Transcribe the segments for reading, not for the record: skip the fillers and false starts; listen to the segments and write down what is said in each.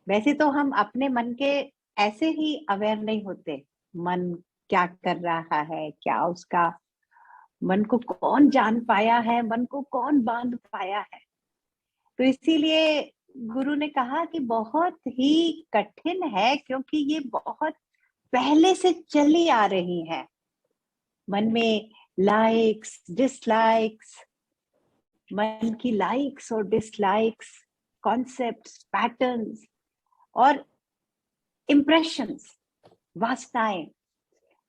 वैसे तो हम अपने मन के ऐसे ही अवेयर नहीं होते, मन क्या कर रहा है, क्या उसका, मन को कौन जान पाया है, मन को कौन बांध पाया है। तो इसीलिए गुरु ने कहा कि बहुत ही कठिन है, क्योंकि ये बहुत पहले से चली आ रही है। मन में लाइक्स डिसलाइक्स, मन की लाइक्स और डिसलाइक्स, कॉन्सेप्ट्स, पैटर्न्स और इम्प्रेशंस, वासनाएं।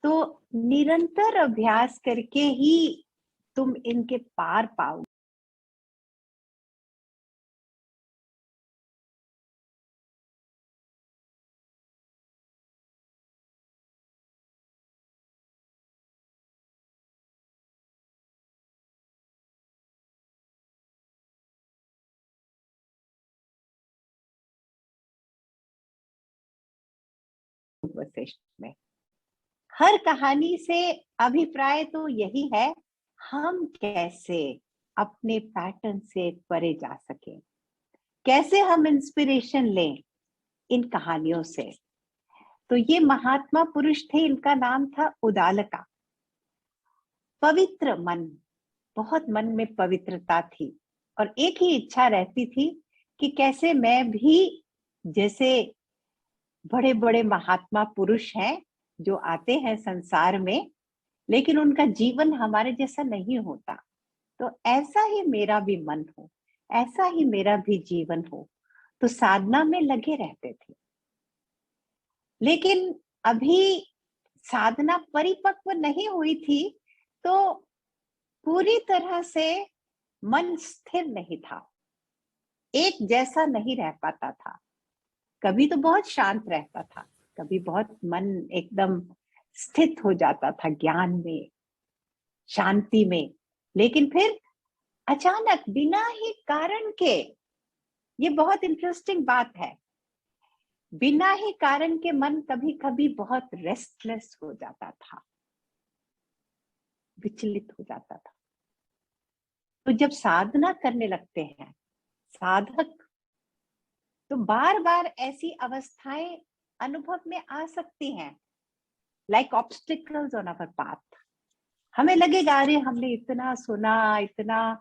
तो निरंतर अभ्यास करके ही तुम इनके पार पाओ। वशिष्ठ में हर कहानी से अभिप्राय तो यही है, हम कैसे अपने पैटर्न से परे जा सके, कैसे हम इंस्पिरेशन लें इन कहानियों से। तो ये महात्मा पुरुष थे, इनका नाम था उदालका। पवित्र मन, बहुत मन में पवित्रता थी और एक ही इच्छा रहती थी कि कैसे मैं भी, जैसे बड़े बड़े महात्मा पुरुष हैं जो आते हैं संसार में, लेकिन उनका जीवन हमारे जैसा नहीं होता, तो ऐसा ही मेरा भी मन हो, ऐसा ही मेरा भी जीवन हो। तो साधना में लगे रहते थे। लेकिन अभी साधना परिपक्व नहीं हुई थी, तो पूरी तरह से मन स्थिर नहीं था, एक जैसा नहीं रह पाता था। कभी तो बहुत शांत रहता था, कभी बहुत मन एकदम स्थित हो जाता था ज्ञान में, शांति में। लेकिन फिर अचानक बिना ही कारण के, ये बहुत इंटरेस्टिंग बात है, बिना ही कारण के मन कभी कभी बहुत रेस्टलेस हो जाता था, विचलित हो जाता था। तो जब साधना करने लगते हैं साधक, तो बार बार ऐसी अवस्थाएं अनुभव में आ सकती हैं, like obstacles on our path. हमें लगेगा अरे हमने इतना सुना, इतना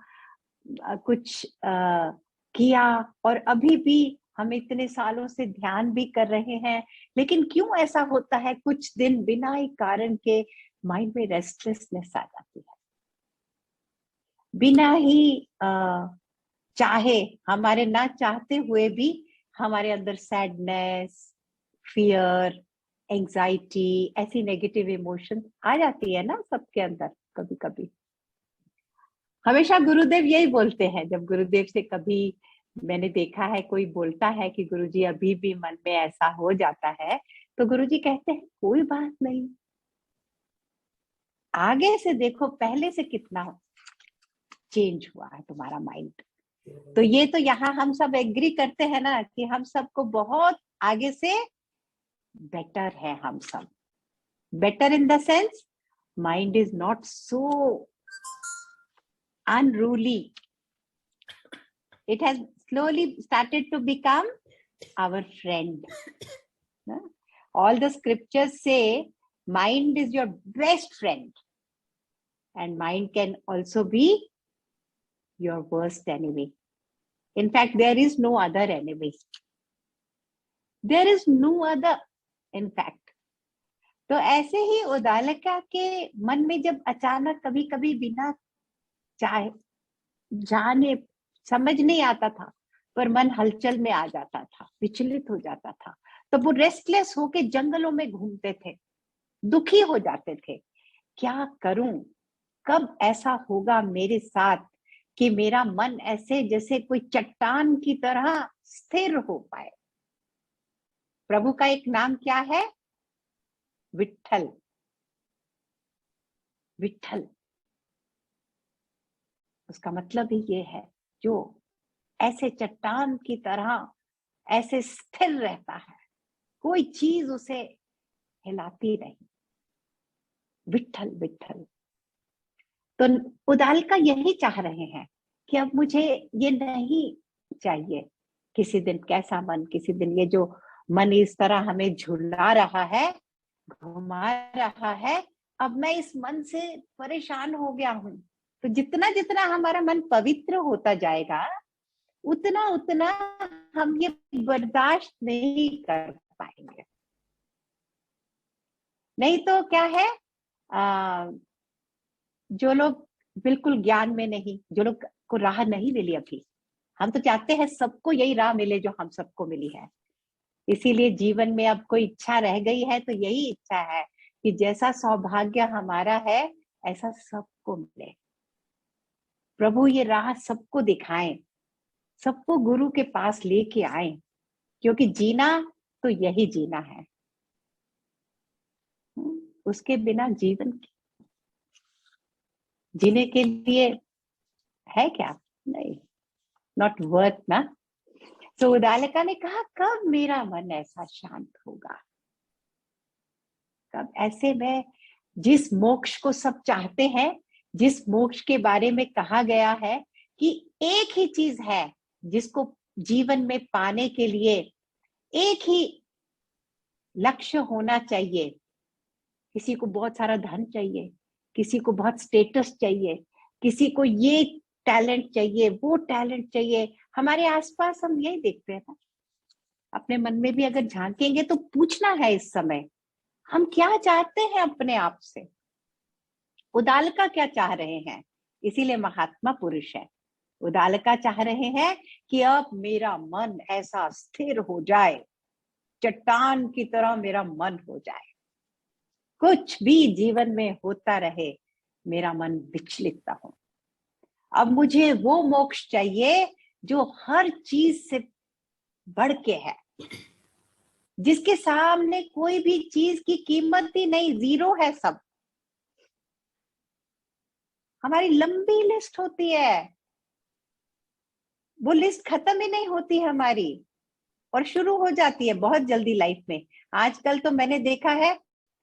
कुछ किया, और अभी भी हम इतने सालों से ध्यान भी कर रहे हैं, लेकिन क्यों ऐसा होता है, कुछ दिन बिना ही कारण के माइंड में रेस्टलेसनेस आ जाती है, बिना ही चाहे, हमारे ना चाहते हुए भी हमारे अंदर सैडनेस, फियर, एंजाइटी, ऐसी नेगेटिव इमोशन आ जाती है ना सबके अंदर कभी कभी। हमेशा गुरुदेव यही बोलते हैं, जब गुरुदेव से कभी मैंने देखा है कोई बोलता है कि गुरुजी अभी भी मन में ऐसा हो जाता है, तो गुरुजी कहते हैं कोई बात नहीं, आगे से देखो पहले से कितना चेंज हुआ है तुम्हारा माइंड। तो ये तो यहाँ हम सब एग्री करते हैं ना कि हम सबको बहुत आगे से बेटर है, हम सब better in the sense mind is not so unruly. It has slowly started to become our friend. All the scriptures say mind is your best friend, and mind can also be your worst enemy. In fact, there is no other enemy. There is no other, in fact. तो ऐसे ही उदालका के मन में जब अचानक कभी कभी बिना चाहे जाने समझ नहीं आता था, पर मन हलचल में आ जाता था, विचलित हो जाता था, तो वो रेस्टलेस होके जंगलों में घूमते थे, दुखी हो जाते थे, क्या करूं, कब ऐसा होगा मेरे साथ कि मेरा मन ऐसे जैसे कोई चट्टान की तरह स्थिर हो पाए। प्रभु का एक नाम क्या है? विट्ठल। विट्ठल, उसका मतलब ही ये है, जो ऐसे चट्टान की तरह ऐसे स्थिर रहता है, कोई चीज उसे हिलाती नहीं। विट्ठल विट्ठल। तो उदालका यही चाह रहे हैं कि अब मुझे ये नहीं चाहिए किसी दिन कैसा मन, किसी दिन ये जो मन इस तरह हमें झुला रहा है, घुमा रहा है, अब मैं इस मन से परेशान हो गया हूं। तो जितना जितना हमारा मन पवित्र होता जाएगा, उतना उतना हम ये बर्दाश्त नहीं कर पाएंगे। नहीं तो क्या है, जो लोग बिल्कुल ज्ञान में नहीं, जो लोग को राह नहीं मिली अभी, हम तो चाहते हैं सबको यही राह मिले जो हम सबको मिली है। इसीलिए जीवन में अब कोई इच्छा रह गई है तो यही इच्छा है कि जैसा सौभाग्य हमारा है ऐसा सबको मिले। प्रभु ये राह सबको दिखाएं, सबको गुरु के पास लेके आए, क्योंकि जीना तो यही जीना है। उसके बिना जीवन जीने के लिए है क्या? नहीं, नॉट वर्थ ना। तो उदालका ने कहा, कब मेरा मन ऐसा शांत होगा, कब ऐसे में जिस मोक्ष को सब चाहते हैं, जिस मोक्ष के बारे में कहा गया है कि एक ही चीज है जिसको जीवन में पाने के लिए एक ही लक्ष्य होना चाहिए। किसी को बहुत सारा धन चाहिए, किसी को बहुत स्टेटस चाहिए, किसी को ये टैलेंट चाहिए, वो टैलेंट चाहिए। हमारे आसपास हम यही देखते हैं ना। अपने मन में भी अगर झांकेंगे तो पूछना है इस समय, हम क्या चाहते हैं अपने आप से, उदालका क्या चाह रहे हैं। इसीलिए महात्मा पुरुष है। उदालका चाह रहे हैं कि अब मेरा मन ऐसा स्थिर हो जाए, चट्टान की तरह मेरा मन हो जाए, कुछ भी जीवन में होता रहे मेरा मन विचलित ना हो। अब मुझे वो मोक्ष चाहिए जो हर चीज से बढ़ के है, जिसके सामने कोई भी चीज की कीमत ही नहीं, जीरो है सब। हमारी लंबी लिस्ट होती है, वो लिस्ट खत्म ही नहीं होती हमारी, और शुरू हो जाती है बहुत जल्दी लाइफ में। आजकल तो मैंने देखा है,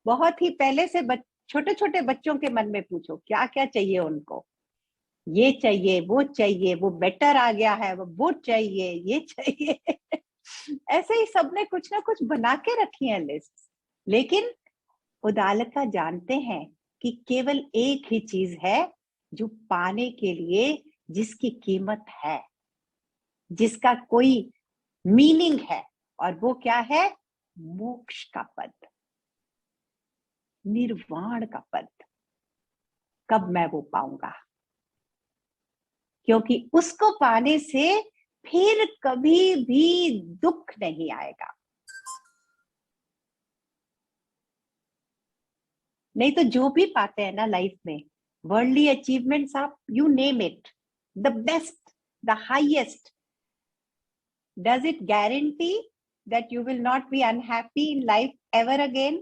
बहुत ही पहले से छोटे छोटे बच्चों के मन में पूछो क्या क्या चाहिए उनको, ये चाहिए, वो बेटर आ गया है, वो चाहिए, ये चाहिए ऐसे ही सबने कुछ ना कुछ बना के रखी है लिस्ट। लेकिन उदालका जानते हैं कि केवल एक ही चीज है जो पाने के लिए जिसकी कीमत है, जिसका कोई मीनिंग है, और वो क्या है? मोक्ष का पद, निर्वाण का पद। कब मैं वो पाऊंगा? क्योंकि उसको पाने से फिर कभी भी दुख नहीं आएगा। नहीं तो जो भी पाते हैं ना लाइफ में, वर्ल्डली अचीवमेंट्स, आप you name it, the best, the highest, does it guarantee that you will not be unhappy in life ever again?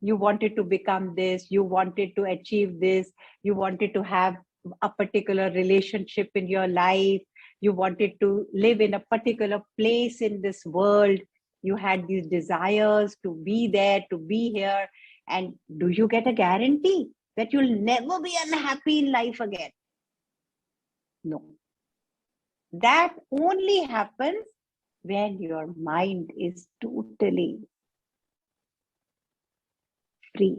You wanted to become this, you wanted to achieve this, you wanted to have a particular relationship in your life, you wanted to live in a particular place in this world, you had these desires to be there, to be here, and do you get a guarantee that you'll never be unhappy in life again? No. That only happens when your mind is totally free.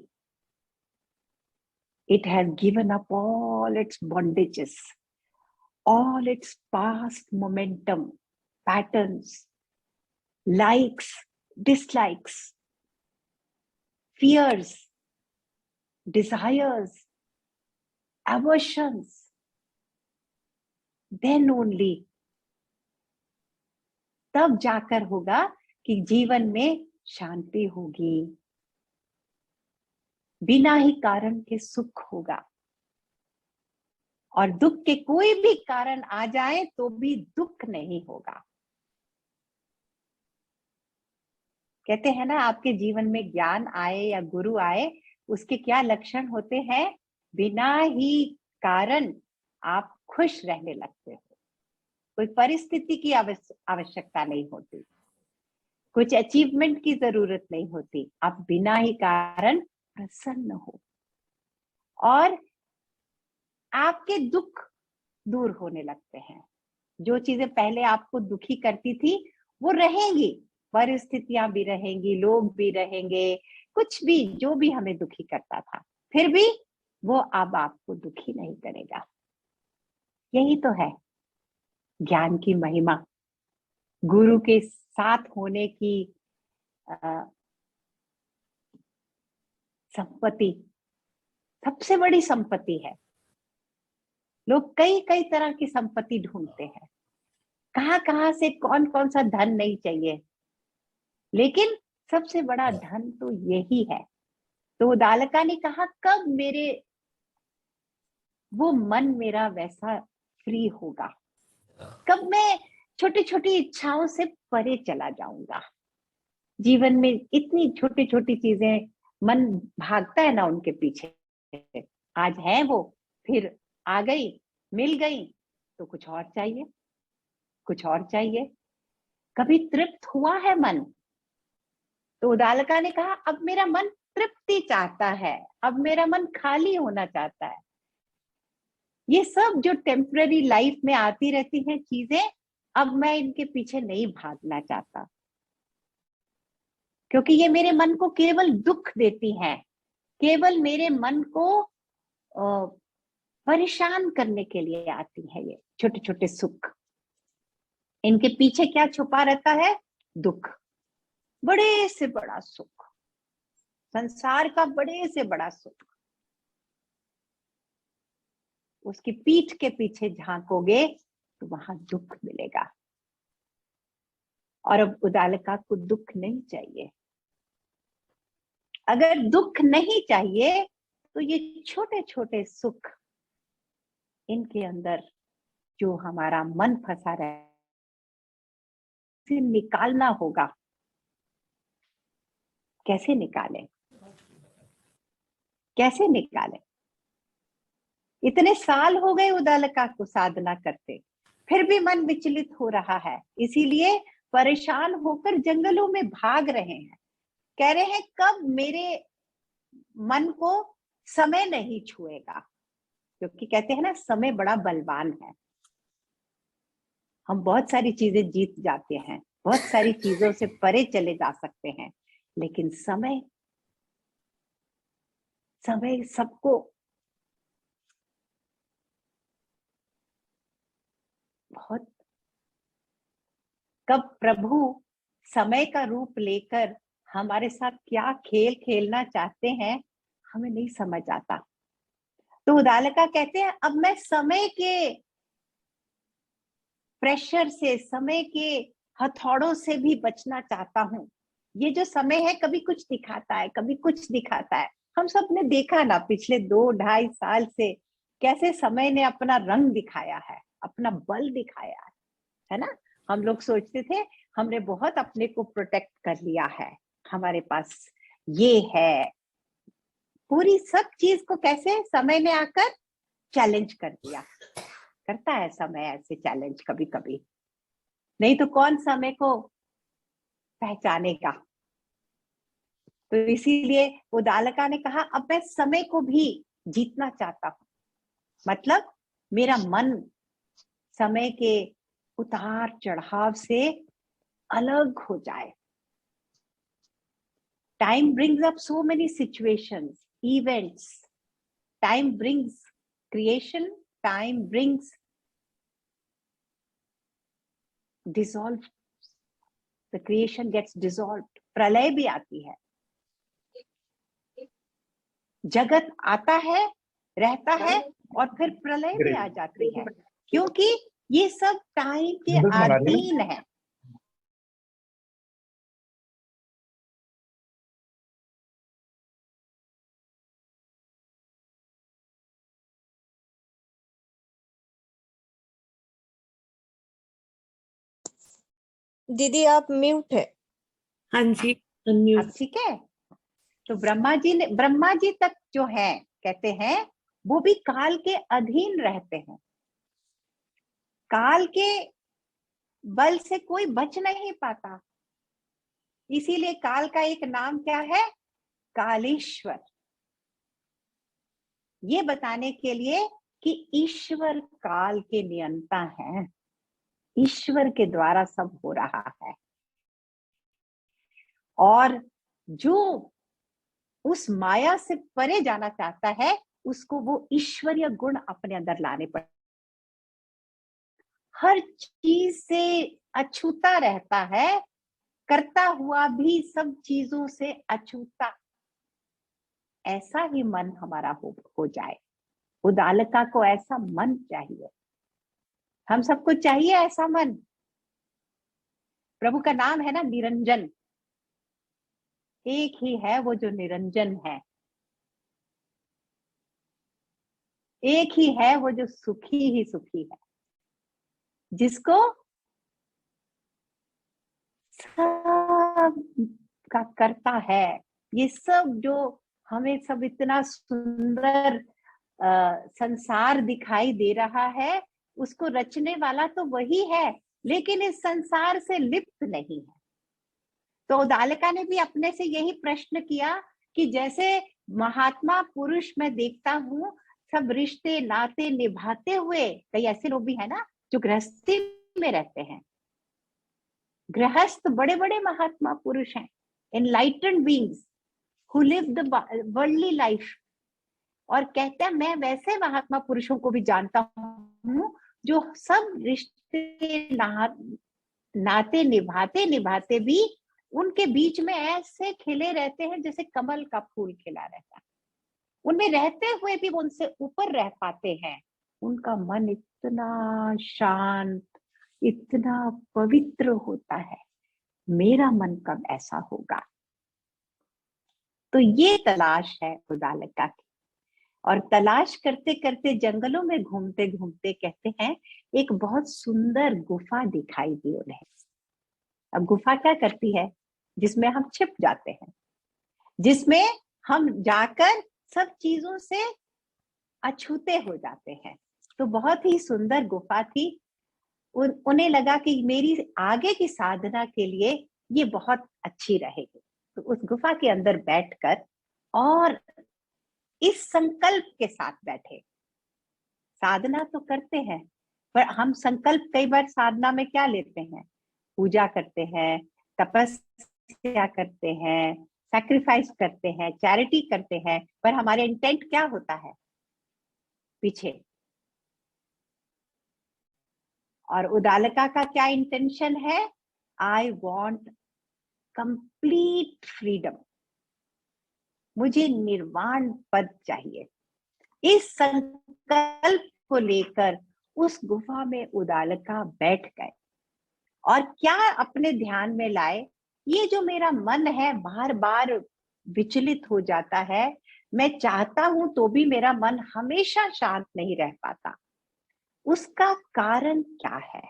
It has given up all its bondages, all its past momentum, patterns, likes, dislikes, fears, desires, aversions. Then only तब जाकर होगा कि जीवन में शांति होगी, बिना ही कारण के सुख होगा, और दुख के कोई भी कारण आ जाए तो भी दुख नहीं होगा। कहते हैं ना, आपके जीवन में ज्ञान आए या गुरु आए, उसके क्या लक्षण होते हैं? बिना ही कारण आप खुश रहने लगते हो, कोई परिस्थिति की आवश्यकता नहीं होती, कुछ अचीवमेंट की जरूरत नहीं होती, आप बिना ही कारण प्रसन्न हो, और आपके दुख दूर होने लगते हैं। जो चीजें पहले आपको दुखी करती थी वो रहेंगी, परिस्थितियां भी रहेंगी, लोग भी रहेंगे, कुछ भी जो भी हमें दुखी करता था, फिर भी वो अब आपको दुखी नहीं करेगा। यही तो है ज्ञान की महिमा, गुरु के साथ होने की संपत्ति सबसे बड़ी संपत्ति है। लोग कई कई तरह की संपत्ति ढूंढते हैं, कहां कहां से कौन कौन सा धन नहीं चाहिए, लेकिन सबसे बड़ा धन तो यही है। तो उदालका ने कहा कब मेरे वो मन मेरा वैसा फ्री होगा, कब मैं छोटी छोटी इच्छाओं से परे चला जाऊंगा। जीवन में इतनी छोटी छोटी चीजें, मन भागता है ना उनके पीछे, आज है वो, फिर आ गई, मिल गई, तो कुछ और चाहिए, कुछ और चाहिए। कभी तृप्त हुआ है मन? तो उदालका ने कहा अब मेरा मन तृप्ति चाहता है, अब मेरा मन खाली होना चाहता है। ये सब जो टेम्पररी लाइफ में आती रहती हैं चीजें, अब मैं इनके पीछे नहीं भागना चाहता, क्योंकि ये मेरे मन को केवल दुख देती हैं, केवल मेरे मन को परेशान करने के लिए आती है। ये छोटे छोटे सुख, इनके पीछे क्या छुपा रहता है? दुख, बड़े से बड़ा सुख, संसार का बड़े से बड़ा सुख। उसकी पीठ के पीछे झांकोगे तो वहां दुख मिलेगा। और अब उदालका को दुख नहीं चाहिए। अगर दुख नहीं चाहिए तो ये छोटे छोटे सुख, इनके अंदर जो हमारा मन फंसा रहे निकालना होगा। कैसे निकालें? कैसे निकालें? इतने साल हो गए उदालका को साधना करते, फिर भी मन विचलित हो रहा है, इसीलिए परेशान होकर जंगलों में भाग रहे हैं। कह रहे हैं कब मेरे मन को समय नहीं छुएगा, क्योंकि कहते हैं ना समय बड़ा बलवान है। हम बहुत सारी चीजें जीत जाते हैं, बहुत सारी चीजों से परे चले जा सकते हैं, लेकिन समय, समय सबको बहुत, कब प्रभु समय का रूप लेकर हमारे साथ क्या खेल खेलना चाहते हैं हमें नहीं समझ आता। तो उदालका कहते हैं अब मैं समय के प्रेशर से, समय के हथौड़ों से भी बचना चाहता हूँ। ये जो समय है कभी कुछ दिखाता है, कभी कुछ दिखाता है। हम सब ने देखा ना पिछले 2-2.5 साल से कैसे समय ने अपना रंग दिखाया है, अपना बल दिखाया है ना। हम लोग सोचते थे हमने बहुत अपने को प्रोटेक्ट कर लिया है, हमारे पास ये है, पूरी सब चीज को कैसे समय ने आकर चैलेंज कर दिया। करता है समय ऐसे चैलेंज कभी कभी, नहीं तो कौन समय को पहचानेगा। तो इसीलिए उदालका ने कहा अब मैं समय को भी जीतना चाहता हूं, मतलब मेरा मन समय के उतार चढ़ाव से अलग हो जाए। Time brings up so many situations, events. Time brings creation, time brings dissolve. The creation gets dissolved. प्रलय भी आती है, जगत आता है, रहता है, और फिर प्रलय भी आ जाती है, क्योंकि ये सब टाइम के अधीन है। दीदी आप म्यूट है। हाँ जी, अब अनम्यूट। ठीक है। तो ब्रह्मा जी तक जो है कहते हैं वो भी काल के अधीन रहते हैं। काल के बल से कोई बच नहीं पाता, इसीलिए काल का एक नाम क्या है? कालेश्वर। ये बताने के लिए कि ईश्वर काल के नियंता हैं। ईश्वर के द्वारा सब हो रहा है। और जो उस माया से परे जाना चाहता है, उसको वो ईश्वरीय गुण अपने अंदर लाने पड़े। हर चीज से अछूता रहता है, करता हुआ भी सब चीजों से अछूता। ऐसा ही मन हमारा हो जाए। उदालका को ऐसा मन चाहिए, हम सबको चाहिए ऐसा मन। प्रभु का नाम है ना निरंजन, एक ही है वो जो निरंजन है, एक ही है वो जो सुखी ही सुखी है, जिसको सब का करता है। ये सब जो हमें सब इतना सुंदर संसार दिखाई दे रहा है, उसको रचने वाला तो वही है, लेकिन इस संसार से लिप्त नहीं है। तो उदालका ने भी अपने से यही प्रश्न किया कि जैसे महात्मा पुरुष मैं देखता हूँ सब रिश्ते नाते निभाते हुए, कई ऐसे लोग भी है ना जो गृहस्थी में रहते हैं, गृहस्थ बड़े बड़े महात्मा पुरुष हैं, enlightened beings who live the worldly life. और कहते हैं मैं वैसे महात्मा पुरुषों को भी जानता हूँ जो सब रिश्ते नाते निभाते निभाते भी उनके बीच में ऐसे खिले रहते हैं जैसे कमल का फूल खिला रहता है। उनमें रहते हुए भी वो उनसे ऊपर रह पाते हैं। उनका मन इतना शांत, इतना पवित्र होता है। मेरा मन कब ऐसा होगा? तो ये तलाश है उदालका की। और तलाश करते करते जंगलों में घूमते घूमते कहते हैं एक बहुत सुंदर गुफा दिखाई दी उन्हें। अब गुफा क्या करती है? जिसमें हम छिप जाते हैं, जिसमें हम जाकर सब चीजों से अछूते हो जाते हैं। तो बहुत ही सुंदर गुफा थी। उन्हें लगा कि मेरी आगे की साधना के लिए ये बहुत अच्छी रहेगी। तो उस गुफा के अंदर बैठकर और इस संकल्प के साथ बैठे। साधना तो करते हैं, पर हम संकल्प कई बार साधना में क्या लेते हैं? पूजा करते हैं, तपस्या करते हैं, सैक्रिफाइस करते हैं, चैरिटी करते हैं, पर हमारे इंटेंट क्या होता है पीछे? और उदालका का क्या इंटेंशन है? आई वॉन्ट कंप्लीट फ्रीडम, मुझे निर्वाण पद चाहिए। इस संकल्प को लेकर उस गुफा में उदालका बैठ गए और क्या अपने ध्यान में लाए, ये जो मेरा मन है बार बार विचलित हो जाता है, मैं चाहता हूं तो भी मेरा मन हमेशा शांत नहीं रह पाता, उसका कारण क्या है?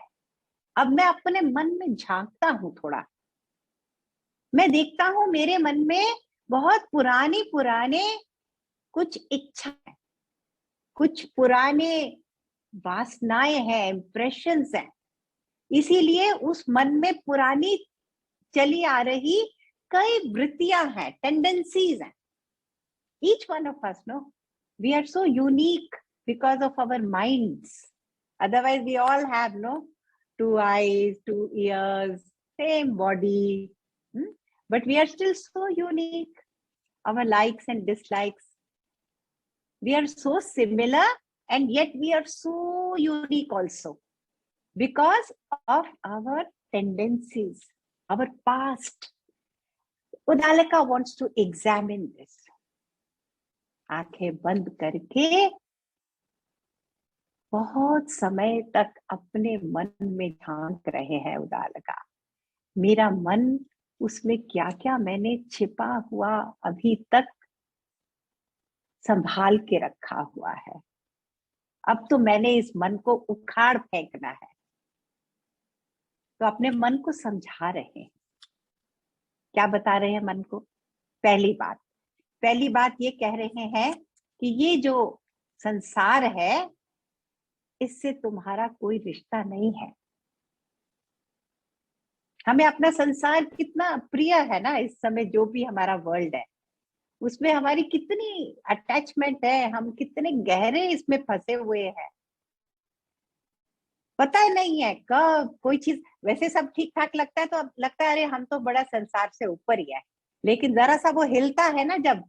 अब मैं अपने मन में झांकता हूं थोड़ा, मैं देखता हूं मेरे मन में बहुत पुराने कुछ इच्छा है, कुछ पुराने वासनाएं हैं, इंप्रेशंस हैं। इसीलिए उस मन में पुरानी चली आ रही कई वृत्तियां हैं, टेंडेंसीज हैं। Each one of us, no, we are so unique because of our minds. Otherwise, we all have two eyes, two ears, same body, but we are still so unique. Our likes and dislikes, we are so similar, and yet we are so unique also because of our tendencies, our past. Udalaka wants to examine this. आंखें बंद करके बहुत समय तक अपने मन में झांक रहे हैं उदालका। मेरा मन, उसमें क्या क्या मैंने छिपा हुआ अभी तक संभाल के रखा हुआ है, अब तो मैंने इस मन को उखाड़ फेंकना है। तो अपने मन को समझा रहे हैं। क्या बता रहे हैं मन को? पहली बात ये कह रहे हैं कि ये जो संसार है, इससे तुम्हारा कोई रिश्ता नहीं है। हमें अपना संसार कितना प्रिय है ना, इस समय जो भी हमारा वर्ल्ड है उसमें हमारी कितनी अटैचमेंट है, हम कितने गहरे इसमें फंसे हुए हैं। पता ही नहीं है कब कोई चीज, वैसे सब ठीक ठाक लगता है तो अब लगता है अरे हम तो बड़ा संसार से ऊपर ही है, लेकिन जरा सा वो हिलता है ना जब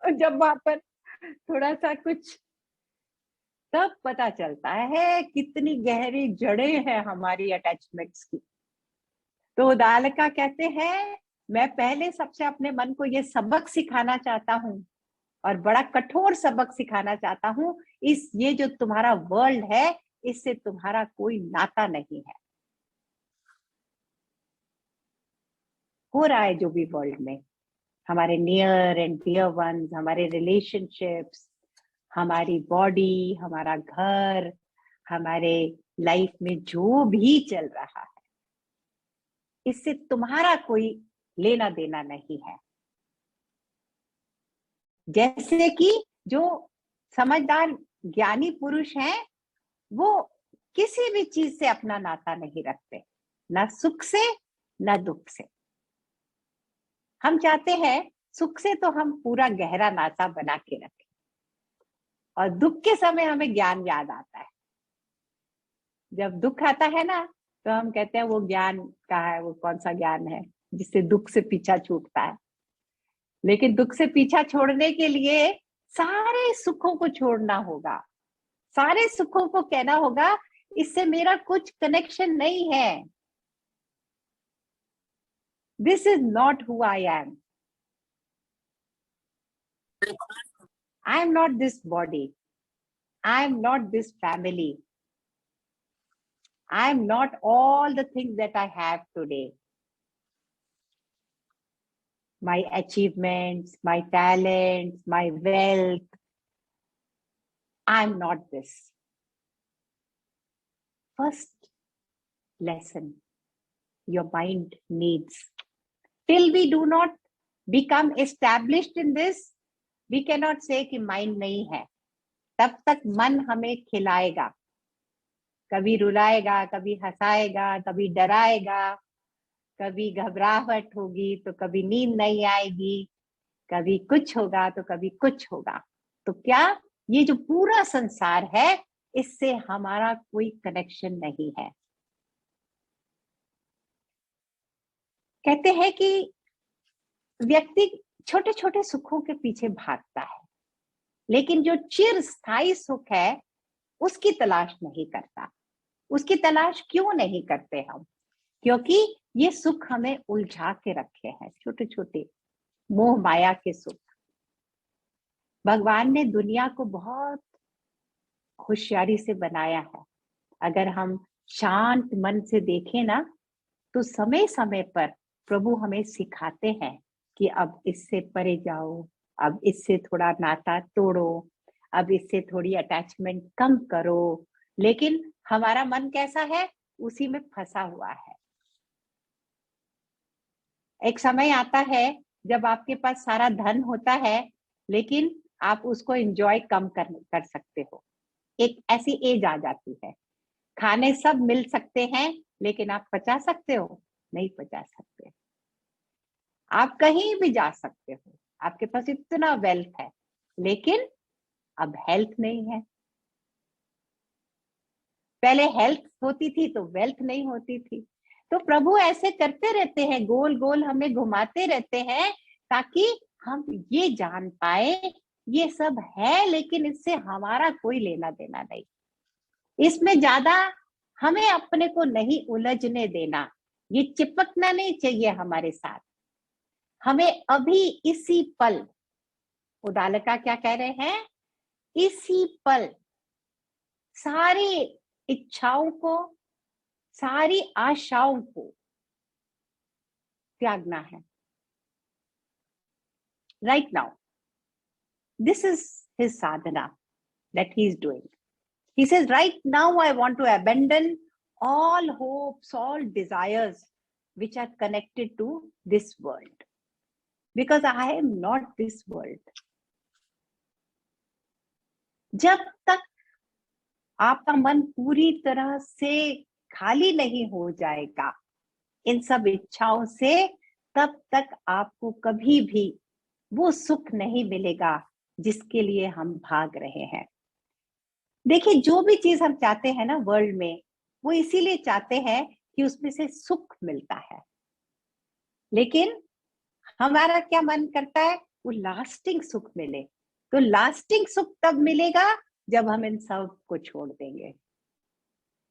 जब वहां पर थोड़ा सा कुछ, तब पता चलता है कितनी गहरी जड़ें हैं हमारी अटैचमेंट्स की। तो उदालका कहते हैं मैं पहले सबसे अपने मन को ये सबक सिखाना चाहता हूँ, और बड़ा कठोर सबक सिखाना चाहता हूँ। इस ये जो तुम्हारा वर्ल्ड है इससे तुम्हारा कोई नाता नहीं है। हो रहा है जो भी वर्ल्ड में, हमारे नियर एंड डियर वंस, हमारे रिलेशनशिप्स, हमारी बॉडी, हमारा घर, हमारे लाइफ में जो भी चल रहा है, इससे तुम्हारा कोई लेना देना नहीं है। जैसे कि जो समझदार ज्ञानी पुरुष हैं वो किसी भी चीज से अपना नाता नहीं रखते, ना सुख से ना दुख से। हम चाहते हैं सुख से तो हम पूरा गहरा नाता बना के रखें, और दुख के समय हमें ज्ञान याद आता है। जब दुख आता है ना तो हम कहते हैं वो ज्ञान कहाँ है, वो कौन सा ज्ञान है जिससे दुख से पीछा छूटता है। लेकिन दुख से पीछा छोड़ने के लिए सारे सुखों को छोड़ना होगा, सारे सुखों को कहना होगा इससे मेरा कुछ कनेक्शन नहीं है। This is not who I am, I am not this body, I am not this family, I am not all the things that I have today, my achievements, my talents, my wealth. I'm not this. First lesson your mind needs. Till we do not become established in this, we cannot say कि mind नहीं है। तब तक मन हमें खिलाएगा, कभी रुलाएगा, कभी हंसाएगा, कभी डराएगा, कभी घबराहट होगी तो कभी नींद नहीं आएगी, कभी कुछ होगा तो कभी कुछ होगा। तो क्या ये जो पूरा संसार है इससे हमारा कोई कनेक्शन नहीं है। कहते हैं कि व्यक्ति छोटे छोटे सुखों के पीछे भागता है, लेकिन जो चिर स्थायी सुख है उसकी तलाश नहीं करता। उसकी तलाश क्यों नहीं करते हम? क्योंकि ये सुख हमें उलझा के रखे हैं, छोटे छोटे मोह माया के सुख। भगवान ने दुनिया को बहुत होशियारी से बनाया है। अगर हम शांत मन से देखें ना तो समय समय पर प्रभु हमें सिखाते हैं कि अब इससे परे जाओ, अब इससे थोड़ा नाता तोड़ो, अब इससे थोड़ी अटैचमेंट कम करो। लेकिन हमारा मन कैसा है, उसी में फंसा हुआ है। एक समय आता है जब आपके पास सारा धन होता है लेकिन आप उसको एंजॉय कम कर सकते हो। एक ऐसी एज आ जाती है, खाने सब मिल सकते हैं लेकिन आप पचा सकते हो? नहीं पचा सकते। आप कहीं भी जा सकते हो, आपके पास इतना वेल्थ है, लेकिन अब हेल्थ नहीं है। पहले हेल्थ होती थी तो वेल्थ नहीं होती थी। तो प्रभु ऐसे करते रहते हैं, गोल गोल हमें घुमाते रहते हैं ताकि हम ये जान पाए ये सब है लेकिन इससे हमारा कोई लेना देना नहीं। इसमें ज्यादा हमें अपने को नहीं उलझने देना, ये चिपकना नहीं चाहिए हमारे साथ। हमें अभी इसी पल, उदालका क्या कह रहे हैं, इसी पल सारी इच्छाओं को, सारी आशाओं को त्यागना है। Right now this is his Sadhana that he is doing. He says, right now I want to abandon all hopes, all desires which are connected to this world, because I am not this world. जब तक आपका मन पूरी तरह से खाली नहीं हो जाएगा इन सब इच्छाओं से, तब तक आपको कभी भी वो सुख नहीं मिलेगा जिसके लिए हम भाग रहे हैं। देखिए, जो भी चीज हम चाहते हैं ना वर्ल्ड में, वो इसीलिए चाहते हैं कि उसमें से सुख मिलता है। लेकिन हमारा क्या मन करता है, वो लास्टिंग सुख मिले। तो लास्टिंग सुख तब मिलेगा जब हम इन सब को छोड़ देंगे।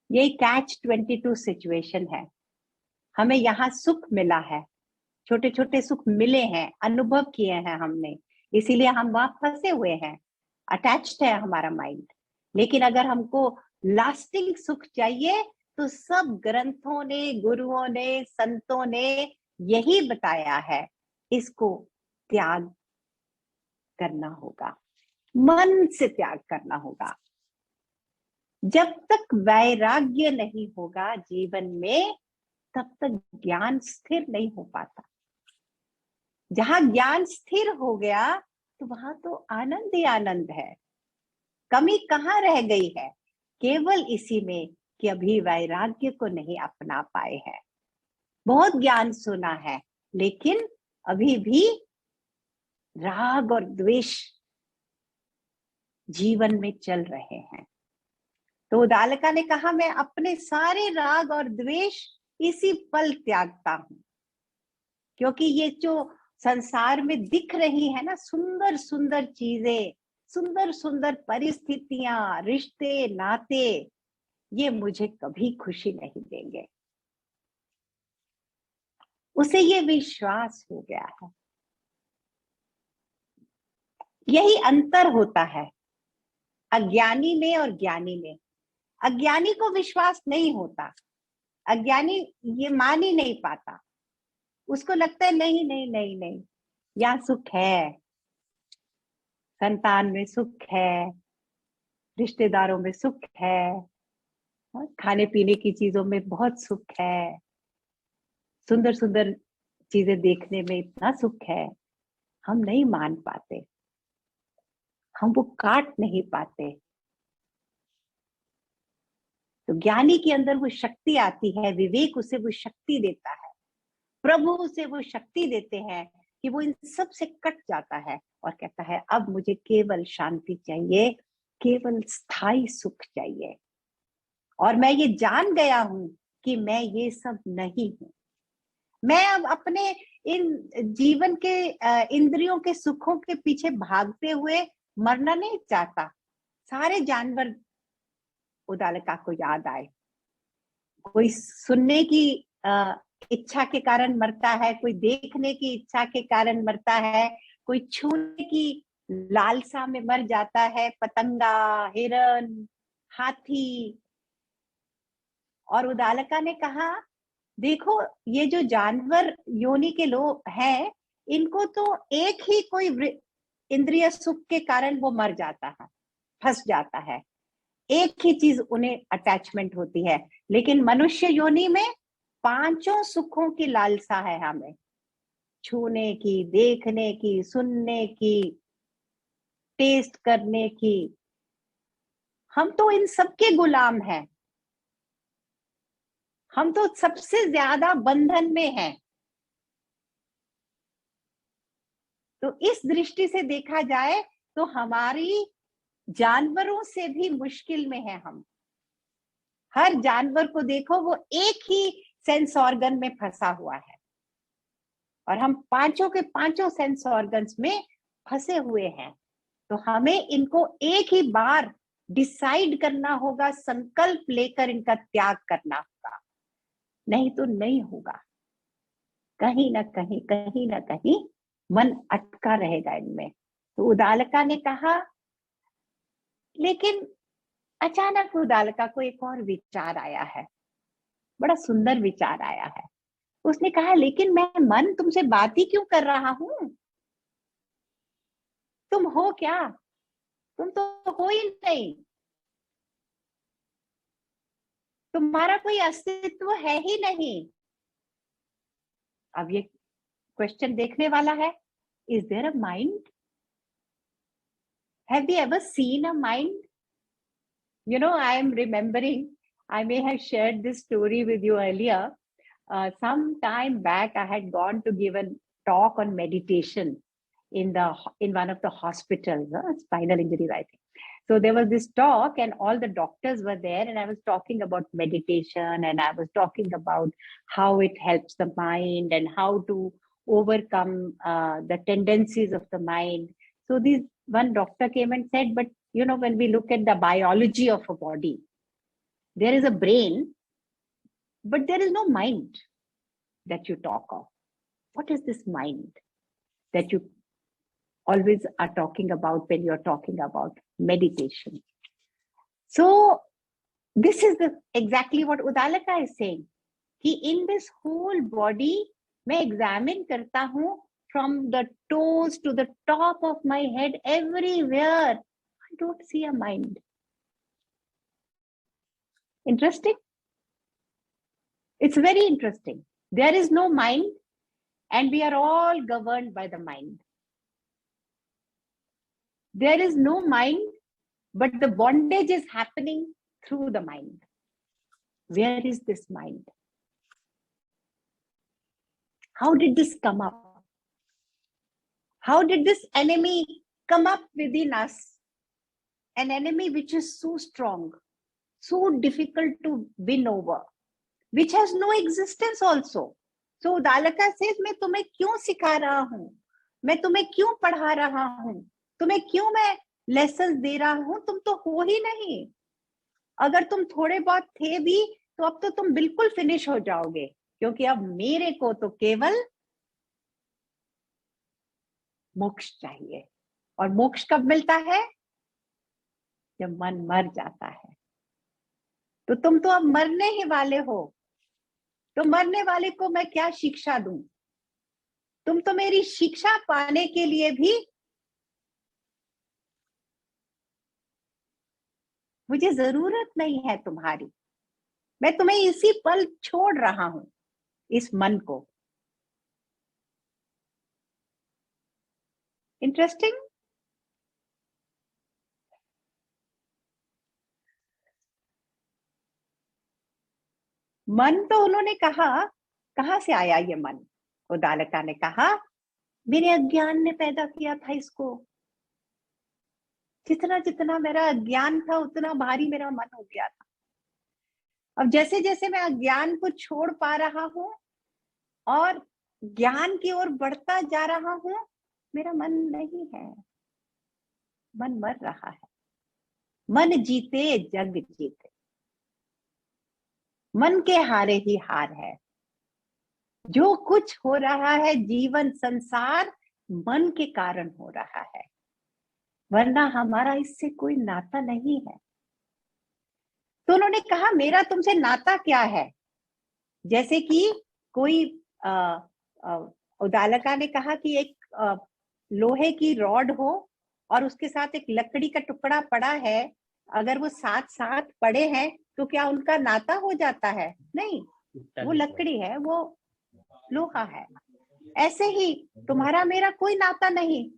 यही catch-22 सिचुएशन है। हमें यहाँ सुख मिला है, छोटे छोटे सुख मिले हैं, अनुभव किए हैं हमने, इसीलिए हम वहां फंसे हुए हैं, अटैच्ड है हमारा माइंड। लेकिन अगर हमको लास्टिंग सुख चाहिए, तो सब ग्रंथों ने, गुरुओं ने, संतों ने यही बताया है, इसको त्याग करना होगा, मन से त्याग करना होगा। जब तक वैराग्य नहीं होगा जीवन में, तब तक ज्ञान स्थिर नहीं हो पाता। जहां ज्ञान स्थिर हो गया, तो वहां तो आनंद ही आनंद है। कमी कहाँ रह गई है? केवल इसी में कि अभी वैराग्य को नहीं अपना पाए हैं। बहुत ज्ञान सुना है, लेकिन अभी भी राग और द्वेष जीवन में चल रहे हैं। तो उदालका ने कहा, मैं अपने सारे राग और द्वेष इसी पल त्यागता हूं, क्योंकि ये जो संसार में दिख रही है ना, सुंदर सुंदर चीजें, सुंदर सुंदर परिस्थितियां, रिश्ते, नाते, ये मुझे कभी खुशी नहीं देंगे। उसे ये विश्वास हो गया है। यही अंतर होता है अज्ञानी में और ज्ञानी में। अज्ञानी को विश्वास नहीं होता, अज्ञानी ये मान ही नहीं पाता। उसको लगता है नहीं नहीं नहीं नहीं, यहाँ सुख है, संतान में सुख है, रिश्तेदारों में सुख है, खाने पीने की चीजों में बहुत सुख है, सुंदर सुंदर चीजें देखने में इतना सुख है। हम नहीं मान पाते, हम वो काट नहीं पाते। तो ज्ञानी के अंदर वो शक्ति आती है, विवेक उसे वो शक्ति देता है, प्रभु उसे वो शक्ति देते हैं कि वो इन सब से कट जाता है और कहता है, अब मुझे केवल शांति चाहिए, केवल स्थायी सुख चाहिए। और मैं ये जान गया हूं कि मैं ये सब नहीं हूं। मैं अब अपने इन जीवन के इंद्रियों के सुखों के पीछे भागते हुए मरना नहीं चाहता। सारे जानवर उदालका को याद आए। कोई सुनने की इच्छा के कारण मरता है, कोई देखने की इच्छा के कारण मरता है, कोई छूने की लालसा में मर जाता है, पतंगा, हिरन, हाथी। और उदालका ने कहा, देखो ये जो जानवर योनि के लोग हैं, इनको तो एक ही कोई इंद्रिय सुख के कारण वो मर जाता है, फंस जाता है, एक ही चीज उन्हें अटैचमेंट होती है। लेकिन मनुष्य योनि में पांचों सुखों की लालसा है हमें, छूने की, देखने की, सुनने की, टेस्ट करने की। हम तो इन सबके गुलाम हैं, हम तो सबसे ज्यादा बंधन में हैं। तो इस दृष्टि से देखा जाए तो हमारी जानवरों से भी मुश्किल में है हम। हर जानवर को देखो, वो एक ही सेंस ऑर्गन में फंसा हुआ है, और हम पांचों के पांचों सेंस ऑर्गन्स में फंसे हुए हैं। तो हमें इनको एक ही बार डिसाइड करना होगा, संकल्प लेकर इनका त्याग करना होगा, नहीं तो नहीं होगा। कहीं ना कहीं मन अटका रहेगा इनमें। तो उदालका ने कहा, लेकिन अचानक उदालका को एक और विचार आया है, बड़ा सुंदर विचार आया है। उसने कहा, लेकिन मैं मन तुमसे बात ही क्यों कर रहा हूं? तुम हो क्या? तुम तो हो ही नहीं, तुम्हारा कोई अस्तित्व है ही नहीं। अब ये क्वेश्चन देखने वाला है, is there a mind? Have you ever seen a mind? You know, I am remembering, I may have shared this story with you earlier. Some time back, I had gone to give a talk on meditation in one of the hospitals, spinal injury, I think. So there was this talk and all the doctors were there, and I was talking about meditation, and I was talking about how it helps the mind and how to overcome the tendencies of the mind. So this one doctor came and said, but when we look at the biology of a body, there is a brain, but there is no mind that you talk of. What is this mind that you always are talking about when you're talking about meditation? So this is exactly what Udalaka is saying. कि in this whole body, मैं examine करता हूँ from the toes to the top of my head, everywhere. I don't see a mind. Interesting? It's very interesting. There is no mind, and we are all governed by the mind. There is no mind, but the bondage is happening through the mind. Where is this mind? How did this come up? How did this enemy come up within us? An enemy which is so strong, so difficult to win over, which has no existence also. So Udalaka says, मैं तुम्हें क्यों सिखा रहा हूँ, मैं तुम्हें क्यों पढ़ा रहा हूँ, तुम्हें क्यों मैं लेसन दे रहा हूँ, तुम तो हो ही नहीं. अगर तुम थोड़े बहुत थे भी तो अब तो तुम बिल्कुल फिनिश हो जाओगे, क्योंकि अब मेरे को तो केवल मोक्ष चाहिए. और मोक्ष कब मिलता है? जब मन मर जाता है. तो तुम तो अब मरने ही वाले हो, तो मरने वाले को मैं क्या शिक्षा दूं? तुम तो मेरी शिक्षा पाने के लिए भी मुझे जरूरत नहीं है तुम्हारी. मैं तुम्हें इसी पल छोड़ रहा हूं, इस मन को. इंटरेस्टिंग. मन तो उन्होंने कहा, कहां से आया ये मन? उदालका ने कहा, मेरे अज्ञान ने पैदा किया था इसको. जितना जितना मेरा अज्ञान था उतना भारी मेरा मन हो गया था. अब जैसे जैसे मैं अज्ञान को छोड़ पा रहा हूं और ज्ञान की ओर बढ़ता जा रहा हूं, मेरा मन नहीं है, मन मर रहा है. मन जीते जग जीते, मन के हारे ही हार है. जो कुछ हो रहा है जीवन संसार मन के कारण हो रहा है, वरना हमारा इससे कोई नाता नहीं है. तो उन्होंने कहा, मेरा तुमसे नाता क्या है? जैसे कि कोई उदालका ने कहा कि एक लोहे की रॉड हो और उसके साथ एक लकड़ी का टुकड़ा पड़ा है, अगर वो साथ साथ पड़े हैं तो क्या उनका नाता हो जाता है? नहीं, वो लकड़ी है, वो लोहा है. ऐसे ही तुम्हारा मेरा कोई नाता नहीं.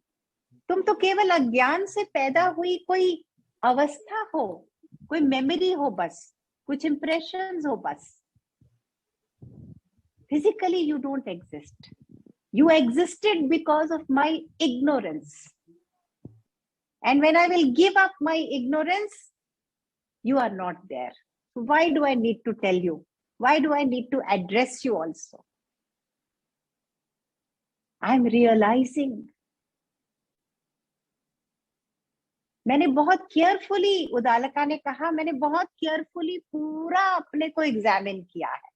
तुम तो केवल अज्ञान से पैदा हुई कोई अवस्था हो, कोई मेमोरी हो बस, कुछ इंप्रेशंस हो बस. Physically you don't exist. You existed because of my ignorance. And when I will give up my ignorance, you are not there. So why do I need to tell you? Why do I need to address you also? I'm realizing. मैंने बहुत carefully, उदालका ने कहा, मैंने बहुत carefully पूरा अपने को examine किया है.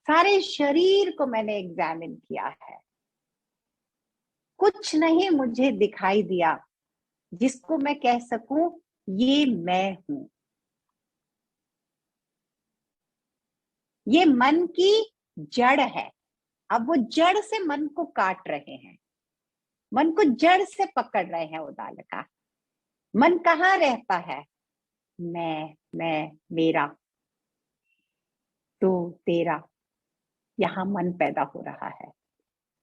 सारे शरीर को मैंने एग्जामिन किया है. कुछ नहीं मुझे दिखाई दिया जिसको मैं कह सकूं ये मैं हूं. ये मन की जड़ है. अब वो जड़ से मन को काट रहे हैं, मन को जड़ से पकड़ रहे हैं उदालका. मन कहाँ रहता है? मैं, मेरा, तो तेरा. यहां मन पैदा हो रहा है.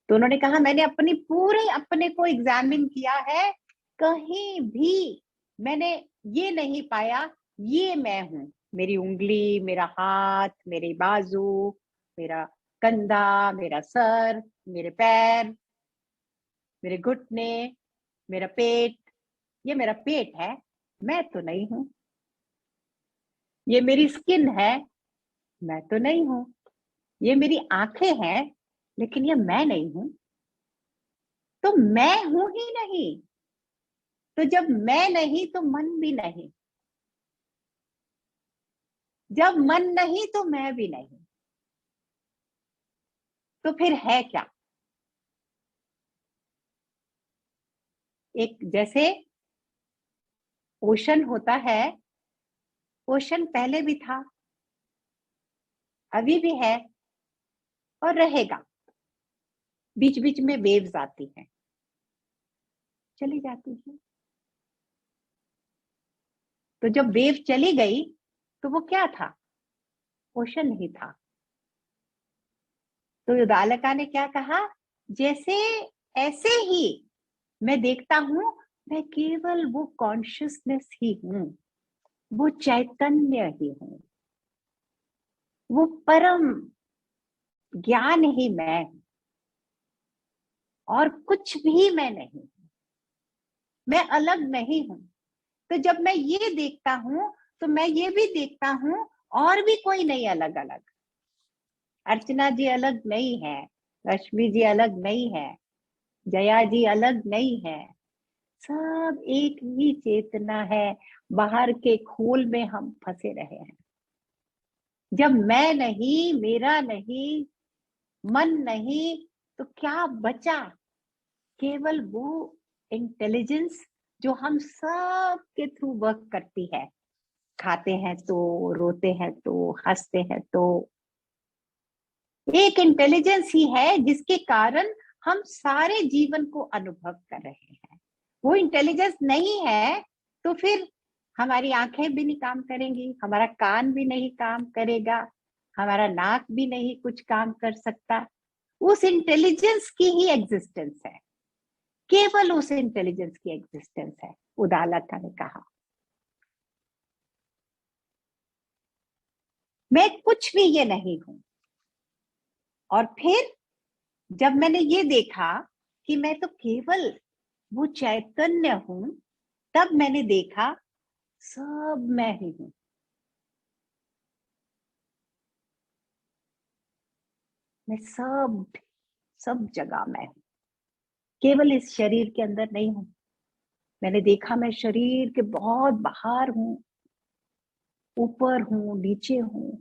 तो उन्होंने कहा, मैंने अपनी पूरे अपने को एग्जामिन किया है, कहीं भी मैंने ये नहीं पाया ये मैं हूं. मेरी उंगली, मेरा हाथ, मेरे बाजू, मेरा कंधा, मेरा सर, मेरे पैर, मेरे घुटने, मेरा पेट. ये मेरा पेट है, मैं तो नहीं हूं। ये मेरी स्किन है, मैं तो नहीं हूं। ये मेरी आंखें हैं, लेकिन ये मैं नहीं हूं। तो मैं हूं ही नहीं। तो जब मैं नहीं तो मन भी नहीं, जब मन नहीं तो मैं भी नहीं, तो फिर है क्या? एक जैसे ओशन होता है, ओशन पहले भी था, अभी भी है और रहेगा। बीच बीच में वेव्स आती हैं, चली जाती हैं। तो जब वेव चली गई तो वो क्या था? ओशन ही था। तो उदालका ने क्या कहा? जैसे ऐसे ही मैं देखता हूं, मैं केवल वो कॉन्शियसनेस ही हूं, वो चैतन्य ही हूं, वो परम ज्ञान ही मैं हूं, और कुछ भी मैं नहीं, मैं अलग नहीं हूं। तो जब मैं ये देखता हूं तो मैं ये भी देखता हूं और भी कोई नहीं अलग अलग। अर्चना जी अलग नहीं है, रश्मि जी अलग नहीं है, जया जी अलग नहीं है। सब एक ही चेतना है। बाहर के खोल में हम फंसे रहे हैं। जब मैं नहीं, मेरा नहीं, मन नहीं, तो क्या बचा? केवल वो इंटेलिजेंस जो हम सब के थ्रू वर्क करती है। खाते हैं तो, रोते हैं तो, हंसते हैं तो, एक इंटेलिजेंस ही है जिसके कारण हम सारे जीवन को अनुभव कर रहे हैं। वो इंटेलिजेंस नहीं है तो फिर हमारी आंखें भी नहीं काम करेंगी, हमारा कान भी नहीं काम करेगा, हमारा नाक भी नहीं कुछ काम कर सकता। उस इंटेलिजेंस की ही एग्जिस्टेंस है, केवल उस इंटेलिजेंस की एग्जिस्टेंस है, उदालका ने कहा। मैं कुछ भी ये नहीं हूं। और फिर जब मैंने ये देखा कि मैं तो केवल वो चैतन्य हूं, तब मैंने देखा सब मैं ही हूं। मैं सब जगह मैं हूं, केवल इस शरीर के अंदर नहीं हूं। मैंने देखा मैं शरीर के बहुत बाहर हूं, ऊपर हूं, नीचे हूं,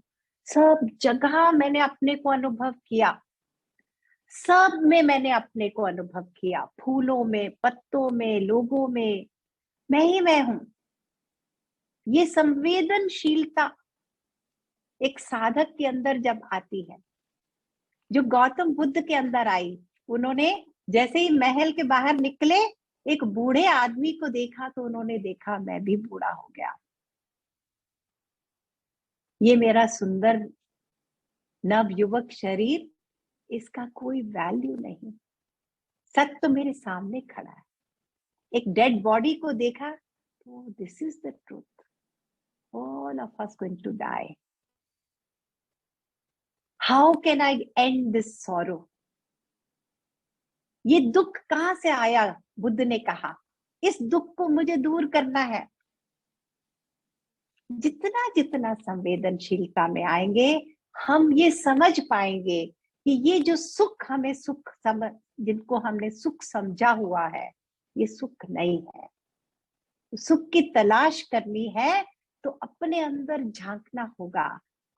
सब जगह मैंने अपने को अनुभव किया। सब में मैंने अपने को अनुभव किया, फूलों में, पत्तों में, लोगों में, मैं ही मैं हूं। ये संवेदनशीलता एक साधक के अंदर जब आती है, जो गौतम बुद्ध के अंदर आई, उन्होंने जैसे ही महल के बाहर निकले, एक बूढ़े आदमी को देखा तो उन्होंने देखा मैं भी बूढ़ा हो गया। ये मेरा सुंदर नव युवक शरीर, इसका कोई वैल्यू नहीं। सच तो मेरे सामने खड़ा है। एक डेड बॉडी को देखा तो this is the truth, all of us going to die. How can I end this sorrow? ये दुख कहां से आया? बुद्ध ने कहा इस दुख को मुझे दूर करना है। जितना जितना संवेदनशीलता में आएंगे, हम ये समझ पाएंगे कि ये जो सुख हमें सुख समझ, जिनको हमने सुख समझा हुआ है, ये सुख नहीं है। सुख की तलाश करनी है तो अपने अंदर झांकना होगा,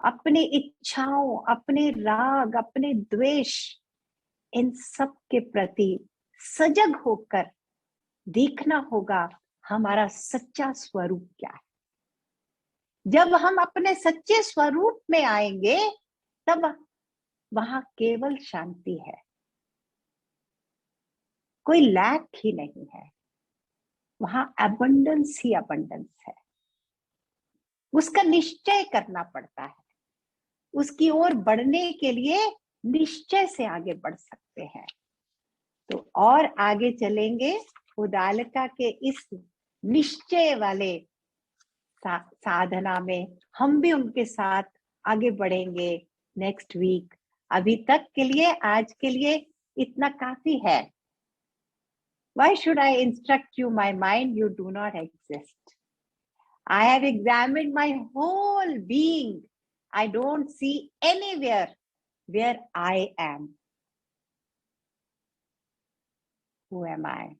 अपने इच्छाओं, अपने राग, अपने द्वेष, इन सब के प्रति सजग होकर देखना होगा हमारा सच्चा स्वरूप क्या है। जब हम अपने सच्चे स्वरूप में आएंगे, तब वहां केवल शांति है, कोई लैक ही नहीं है, वहां अबंडेंस ही अबंडेंस है। उसका निश्चय करना पड़ता है। उसकी ओर बढ़ने के लिए निश्चय से आगे बढ़ सकते हैं। तो और आगे चलेंगे उदालका के इस निश्चय वाले साधना में, हम भी उनके साथ आगे बढ़ेंगे नेक्स्ट वीक। अभी तक के लिए, आज के लिए इतना काफी है। Why should I instruct you, my mind? You do not exist. I have examined my whole being. I don't see anywhere where I am. Who am I?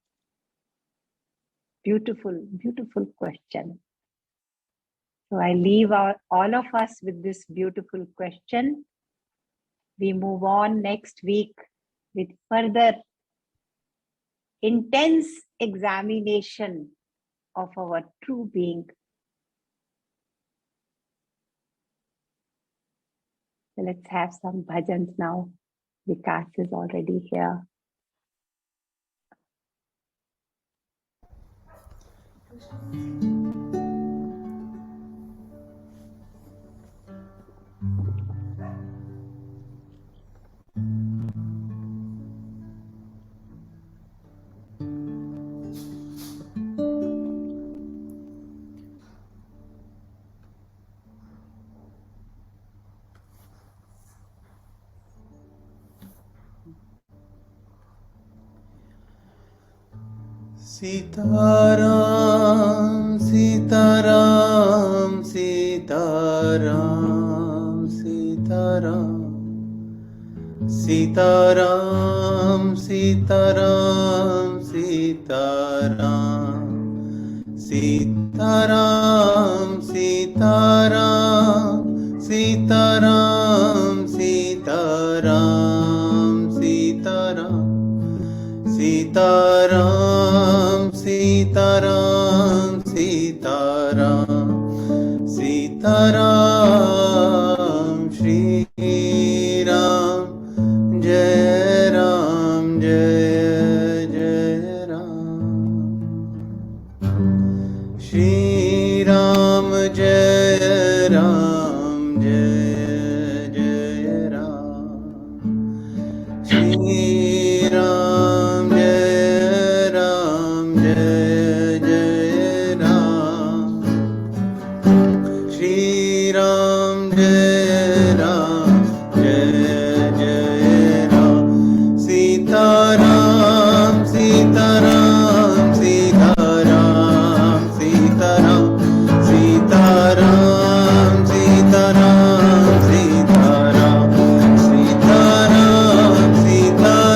Beautiful, beautiful question. So I leave all of us with this beautiful question. We move on next week with further intense examination of our true being. So let's have some bhajans now. Vikas is already here. Sitaram, Sitaram, Sitaram, Sitaram, Sitaram, Sitaram, Sitaram, Sitaram, Sitaram, Sitaram, Sitaram, Sitaram. Sitaram, Sitaram, Sitaram, Sitaram, Shri Ram, Jai Ram, Jai Jai Ram, Shri Ram, Jai Ram, Jai Jai Ram, Shri Ram, Jai Ram, Jai Jai Ram, Shri Ram, Jai Ram, Jai Jai Ram, Sitaram, Sitaram, Sitaram, Sitaram, Sitaram, Sitaram, Sitaram, Sitaram, Sitaram.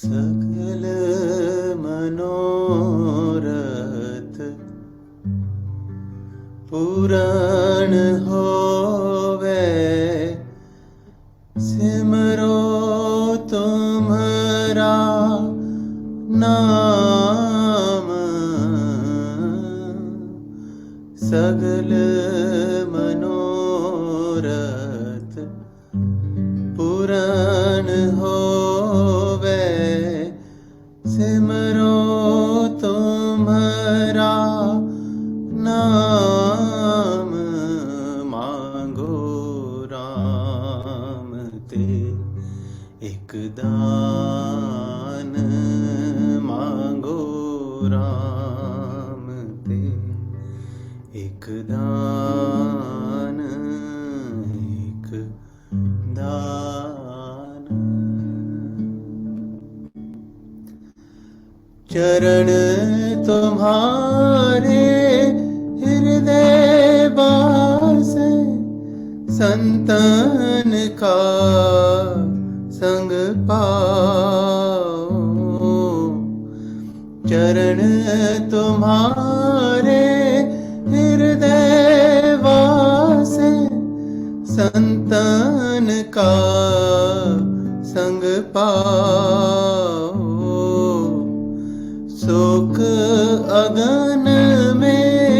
सकल मनोरथ पूरण होवे, सिमरो तुम्हारा नाम। सकल मनोरथ पूरण होवे, सिमरो तुम्हारा नाम। मांगो राम ते एक दान, मांगो राम ते एक दान, एक दान। चरण तुम्हारे हृदय बासे, संतन का संग पाओ। चरण तुम्हारे हृदय वासे, संतन का संग पाओ। शोक अगन में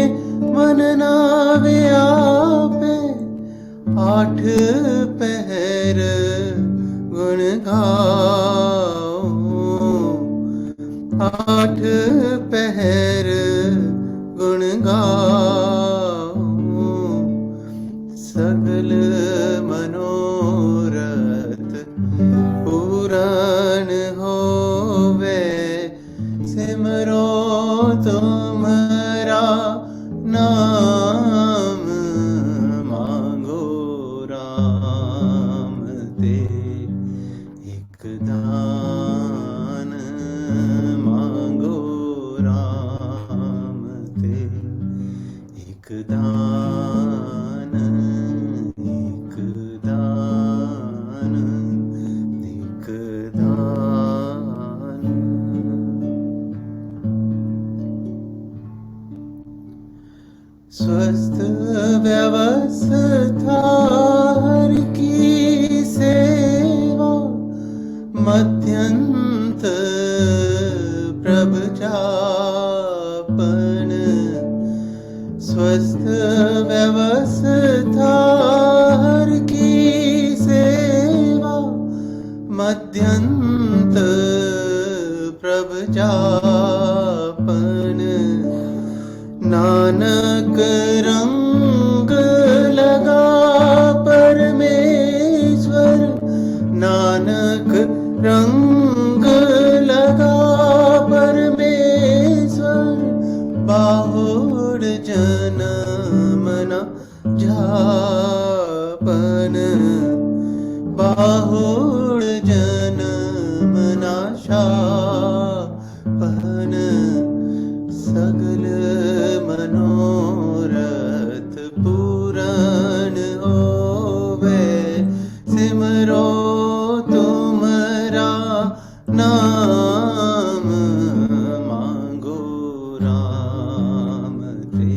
मन ना व्यापे, आठ पहर गुण गाओ। आठ पहर गुण गाओ। सकल मनोरथ पूरण होवे, सिमरो तुम्हारा नाम। मांगो राम ते एक दान, मांगो राम ते एक दान, एक दान, एक दान। स्वस्थ व्यवस्था हर की सेवा, मध्यंत प्रभ जापन। स्वस्थ व्यवस्था हर की सेवा, मध्यंत प्रभ जापन। नानक रंग लगा परमेश्वर, नानक रंग लगा परमेश्वर। बाहुर जन्म न झापन, बाहुर जन्म न शापन। सकल मनोरथ पूरण होवे, सिमरो तुम्हारा नाम। मांगो राम ते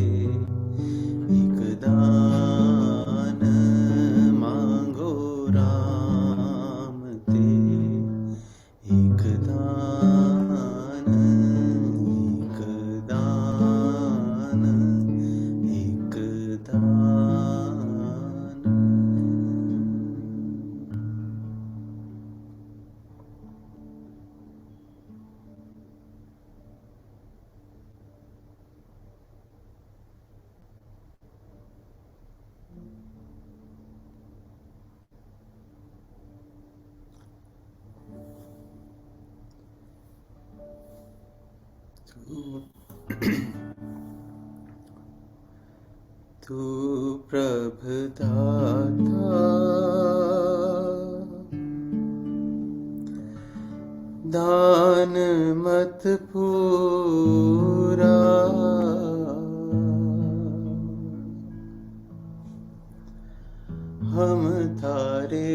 एक दान, मांगो राम ते एक दान, एक दान, एक दान। तू प्रभुदाता दान मत पूरा, हम थारे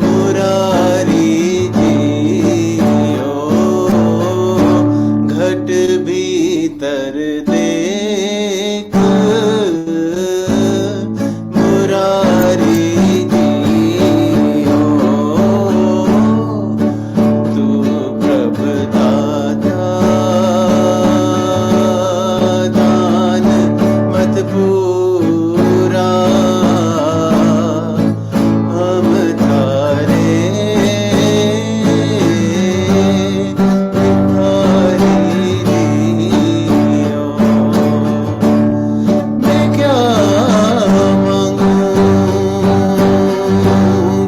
मुरारी जियो घट भीतर देख मुरारी जियो तू प्रभु दाता दान मत पूरा हम तारे भिखारी जियो मैं क्या मांगू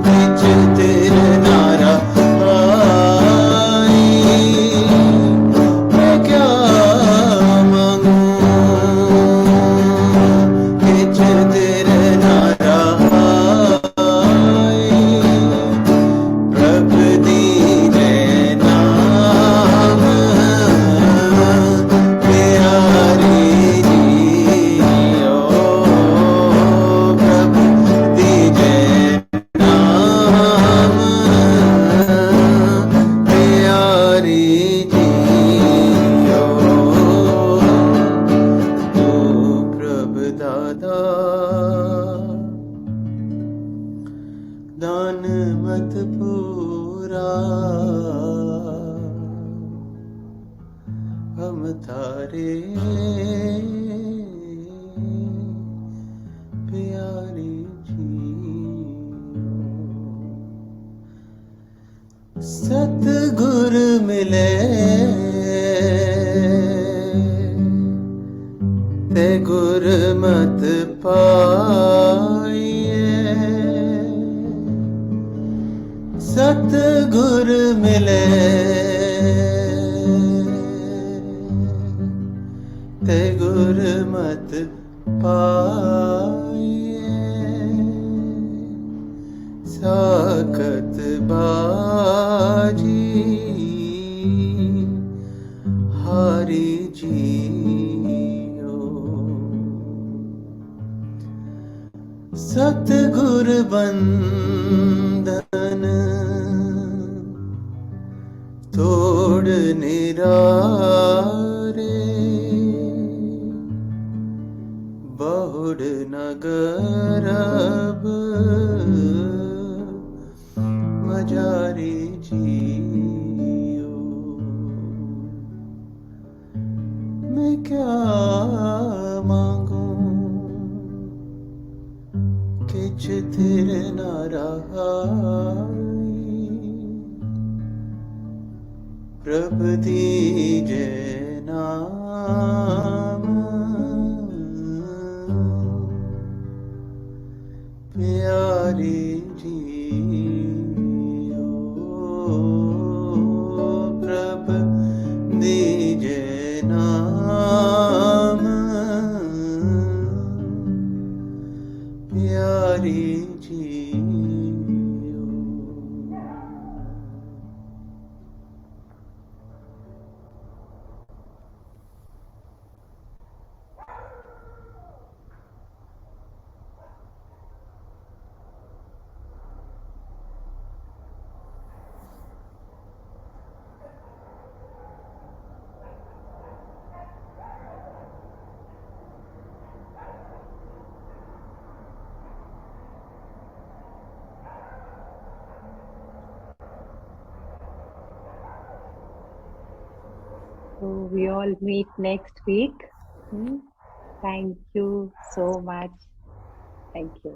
किछ तेरे नारा आई मैं क्या मांगू किछ तेरे नारा आई प्रभु दीजे नाम प्यारी जियो प्रभु दीजे नाम प्यारी जियो तू प्रभु दादा दान मत पूरा हम तारे प्यारी जियो सतगुर मिले ते गुर मत पाइए सतगुर मिले ते गुर मत पाइए साकत बाजी हारी जियो सतगुर बंधन तोड़ निरारे बहुड़ नगर अब मजारी जियो मैं क्या मांगू किछ तेरे नारा प्रभु दीजे नाम प्यारी जियो प्रभु दीजे नाम प्यारी जियो So we all meet next week. Thank you so much. Thank you.